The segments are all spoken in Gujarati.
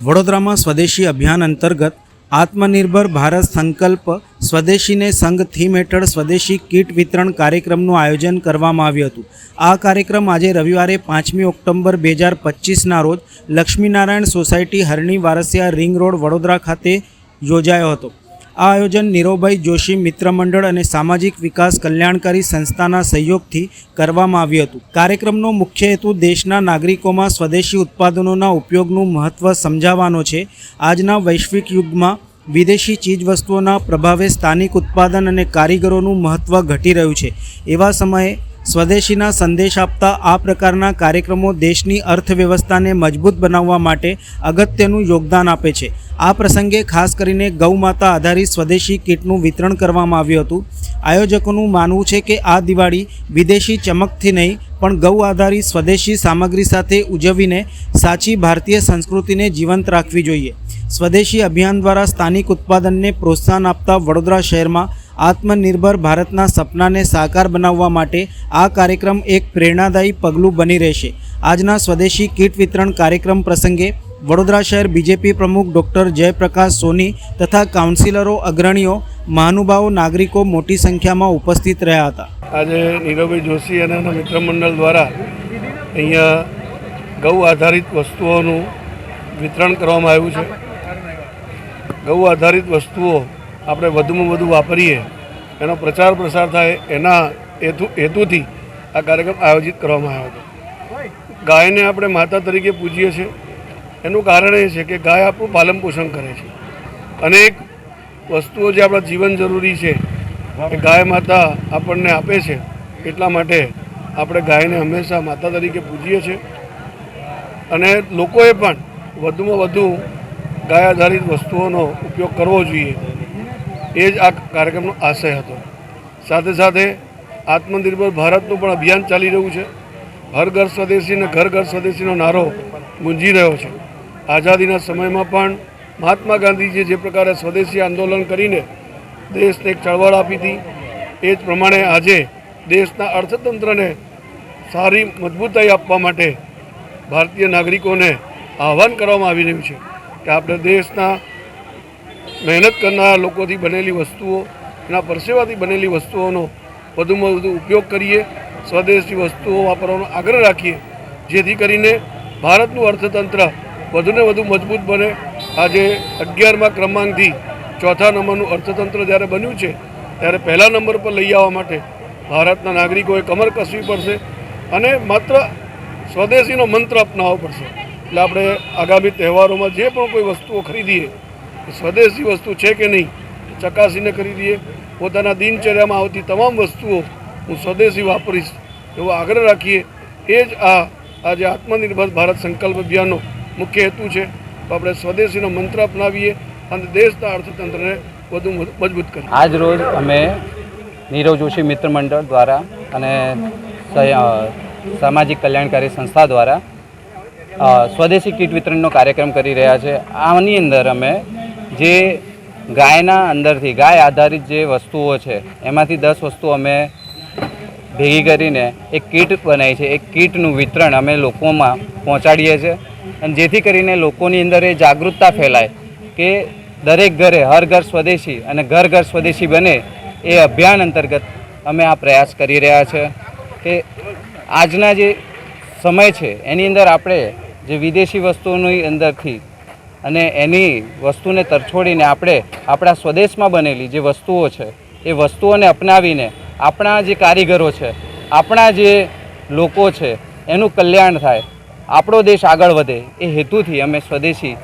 વડોદરામાં સ્વદેશી અભિયાન અંતર્ગત આત્મનિર્ભર ભારત સંકલ્પ સ્વદેશીને સંઘ થીમ હેઠળ સ્વદેશી કીટ વિતરણ કાર્યક્રમનું આયોજન કરવામાં આવ્યું હતું। આ કાર્યક્રમ આજે રવિવારે 5મી ઓક્ટોબર 2025ના રોજ લક્ષ્મીનારાયણ સોસાયટી હરણી વારસિયા રિંગ રોડ વડોદરા ખાતે યોજાયો હતો। આ આયોજન નીરવભાઈ જોશી મિત્ર મંડળ અને સામાજિક વિકાસ કલ્યાણકારી સંસ્થાના સહયોગથી કરવામાં આવ્યું હતું। કાર્યક્રમનો મુખ્ય હેતુ દેશના નાગરિકોમાં સ્વદેશી ઉત્પાદનોના ઉપયોગનું મહત્ત્વ સમજાવવાનો છે। આજના વૈશ્વિક યુગમાં વિદેશી ચીજવસ્તુઓના પ્રભાવે સ્થાનિક ઉત્પાદન અને કારીગરોનું મહત્ત્વ ઘટી રહ્યું છે। એવા સમયે સ્વદેશીના સંદેશ આપતા આ પ્રકારના કાર્યક્રમો દેશની અર્થવ્યવસ્થાને મજબૂત બનાવવા માટે અગત્યનું યોગદાન આપે છે। આ પ્રસંગે ખાસ કરીને ગૌ માતા આધારિત સ્વદેશી કીટનું વિતરણ કરવામાં આવ્યું હતું। આયોજકોનું માનવું છે કે આ દિવાળી વિદેશી ચમકથી નહીં પણ ગૌ આધારિત સ્વદેશી સામગ્રી સાથે ઉજવીને સાચી ભારતીય સંસ્કૃતિને જીવંત રાખવી જોઈએ। સ્વદેશી અભિયાન દ્વારા સ્થાનિક ઉત્પાદનને પ્રોત્સાહન આપતા વડોદરા શહેરમાં આત્મનિર્ભર ભારતના સપનાને સાકાર બનાવવા માટે આ કાર્યક્રમ એક પ્રેરણાદાયી પગલું બની રહેશે। આજના સ્વદેશી કીટ વિતરણ કાર્યક્રમ પ્રસંગે વડોદરા શહેર બીજેપી પ્રમુખ ડૉક્ટર જયપ્રકાશ સોની તથા કાઉન્સિલરો, અગ્રણીઓ, મહાનુભાવો, નાગરિકો મોટી સંખ્યામાં ઉપસ્થિત રહ્યા હતા। આજે નીરવભાઈ જોશી અને એના મિત્ર મંડળ દ્વારા અહીંયા ગૌ આધારિત વસ્તુઓનું વિતરણ કરવામાં આવ્યું છે। ગૌ આધારિત વસ્તુઓ આપણે વધુમાં વધુ વાપરીએ, એનો પ્રચાર પ્રસાર થાય, એના હેતુથી આ કાર્યક્રમ આયોજિત કરવામાં આવ્યો હતો। ગાયને આપણે માતા તરીકે પૂજીએ છીએ, એનું કારણ એ છે કે ગાય આપણું પાલન પોષણ કરે છે। અનેક વસ્તુઓ જે આપણા જીવન જરૂરી છે એ ગાય માતા આપણને આપે છે, એટલા માટે આપણે ગાયને હંમેશા માતા તરીકે પૂજીએ છીએ અને લોકોએ પણ વધુમાં વધુ ગાય આધારિત વસ્તુઓનો ઉપયોગ કરવો જોઈએ, એ જ આ કાર્યક્રમનો આશય હતો। સાથે સાથે આત્મનિર્ભર ભારતનું પણ અભિયાન ચાલી રહ્યું છે। હર ઘર સ્વદેશી અને ઘર ઘર સ્વદેશીનો નારો ગુંજી રહ્યો છે। આઝાદીના સમયમાં પણ મહાત્મા ગાંધીજીએ જે પ્રકારે સ્વદેશી આંદોલન કરીને દેશને એક ચળવળ આપી હતી, એ જ પ્રમાણે આજે દેશના અર્થતંત્રને સારી મજબૂતાઈ આપવા માટે ભારતીય નાગરિકોને આહ્વાન કરવામાં આવી રહ્યું છે કે આપણે દેશના મહેનત કરનારા લોકોથી બનેલી વસ્તુઓ, એના પરસેવાથી બનેલી વસ્તુઓનો વધુમાં વધુ ઉપયોગ કરીએ, સ્વદેશી વસ્તુઓ વાપરવાનો આગ્રહ રાખીએ, જેથી કરીને ભારતનું અર્થતંત્ર વધુને વધુ મજબૂત બને। આજે 11મા ક્રમાંકથી 4થા નંબરનું અર્થતંત્ર જ્યારે બન્યું છે, ત્યારે પહેલા નંબર પર લઈ આવવા માટે ભારતના નાગરિકોએ કમર કસવી પડશે અને માત્ર સ્વદેશીનો મંત્ર અપનાવવો પડશે। એટલે આપણે આગામી તહેવારોમાં જે પણ કોઈ વસ્તુઓ ખરીદીએ, સ્વદેશી વસ્તુ છે કે નહીં ચકાસીને ખરીદીએ। પોતાના દિનચર્યામાં આવતી તમામ વસ્તુઓ હું સ્વદેશી વાપરીશ એવો આગ્રહ રાખીએ। એ જ આજે આત્મનિર્ભર ભારત સંકલ્પ અભિયાનનો મુખ્ય હેતુ છે। તો આપણે સ્વદેશીનો મંત્ર અપનાવીએ અને દેશના અર્થતંત્રને વધુ મજબૂત કરીએ। આજ રોજ અમે નીરવ જોશી મિત્ર મંડળ દ્વારા અને સામાજિક કલ્યાણકારી સંસ્થા દ્વારા સ્વદેશી કીટ વિતરણનો કાર્યક્રમ કરી રહ્યા છે। આની અંદર અમે જે ગાયના અંદરથી ગાય આધારિત જે વસ્તુઓ છે એમાંથી 10 વસ્તુઓ અમે ભેગી કરીને એક કીટ બનાવી છે। એક કીટનું વિતરણ અમે લોકોમાં પહોંચાડીએ છીએ અને જેથી કરીને લોકોની અંદર એ જાગૃતતા ફેલાય કે દરેક ઘરે હર ઘર સ્વદેશી અને ઘર ઘર સ્વદેશી બને, એ અભિયાન અંતર્ગત અમે આ પ્રયાસ કરી રહ્યા છે કે આજના જે સમય છે એની અંદર આપણે જે વિદેશી વસ્તુઓની અંદરથી અને એની વસ્તુને તરછોડીને આપણે આપણા સ્વદેશમાં બનેલી જે વસ્તુઓ છે એ વસ્તુઓને અપનાવીને આપણા જે કારીગરો છે, આપણા જે લોકો છે એનું કલ્યાણ થાય, આપણો દેશ આગળ વધે, એ હેતુથી અમે સ્વદેશી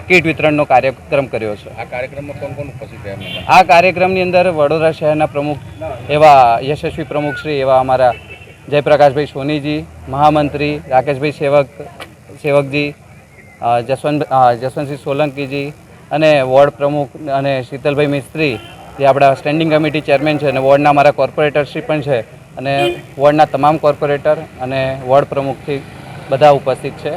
કીટ વિતરણનો કાર્યક્રમ કર્યો છે। આ કાર્યક્રમમાં કોણ કોણ ઉપસ્થિત રહ્યા? આ કાર્યક્રમની અંદર વડોદરા શહેરના પ્રમુખ એવા યશસ્વી પ્રમુખ શ્રી એવા અમારા જયપ્રકાશભાઈ સોનીજી, મહામંત્રી રાકેશભાઈ સેવકજી, જસવંતસિંહ સોલંકીજી અને વોર્ડ પ્રમુખ અને શીતલભાઈ મિસ્ત્રી જે આપણા સ્ટેન્ડિંગ કમિટી ચેરમેન છે અને વોર્ડના અમારા કોર્પોરેટરશ્રી પણ છે અને વોર્ડના તમામ કોર્પોરેટર અને વોર્ડ પ્રમુખથી બધા ઉપસ્થિત છે।